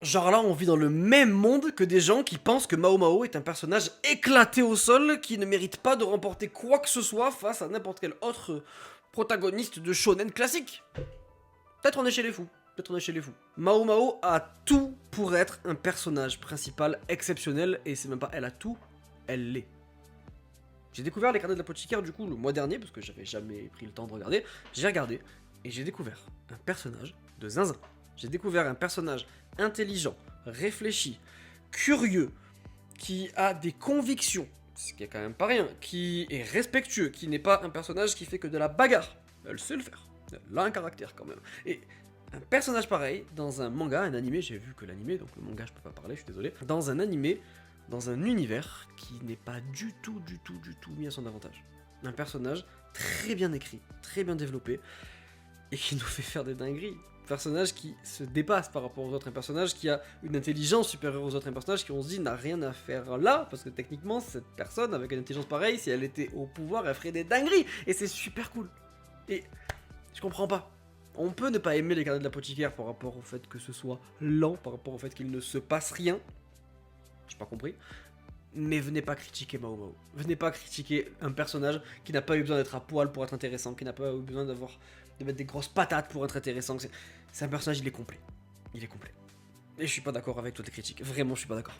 Genre là, on vit dans le même monde que des gens qui pensent que Mao Mao est un personnage éclaté au sol qui ne mérite pas de remporter quoi que ce soit face à n'importe quel autre protagoniste de shonen classique. Peut-être on est chez les fous. Peut-être on est chez les fous. Mao Mao a tout pour être un personnage principal exceptionnel et c'est même pas elle a tout, elle l'est. J'ai découvert les carnets de l'apothicaire du coup le mois dernier parce que j'avais jamais pris le temps de regarder. J'ai regardé et j'ai découvert un personnage de zinzin. J'ai découvert un personnage intelligent, réfléchi, curieux, qui a des convictions, ce qui est quand même pas rien, qui est respectueux, qui n'est pas un personnage qui fait que de la bagarre. Elle sait le faire. Elle a un caractère quand même. Et un personnage pareil, dans un manga, un animé, j'ai vu que l'animé, donc le manga je peux pas parler, je suis désolé, dans un animé, dans un univers qui n'est pas du tout mis à son avantage. Un personnage très bien écrit, très bien développé, et qui nous fait faire des dingueries. Un personnage qui se dépasse par rapport aux autres, un personnage qui a une intelligence supérieure aux autres, un personnage qui on se dit n'a rien à faire là, parce que techniquement cette personne avec une intelligence pareille, si elle était au pouvoir, elle ferait des dingueries, et c'est super cool. Et je comprends pas. On peut ne pas aimer les carnets de l'apothicaire par rapport au fait que ce soit lent, par rapport au fait qu'il ne se passe rien. J'ai pas compris. Mais venez pas critiquer Mao Mao. Venez pas critiquer un personnage qui n'a pas eu besoin d'être à poil pour être intéressant, qui n'a pas eu besoin de mettre des grosses patates pour être intéressant. C'est un personnage, il est complet. Il est complet. Et je suis pas d'accord avec toutes les critiques. Vraiment, je suis pas d'accord.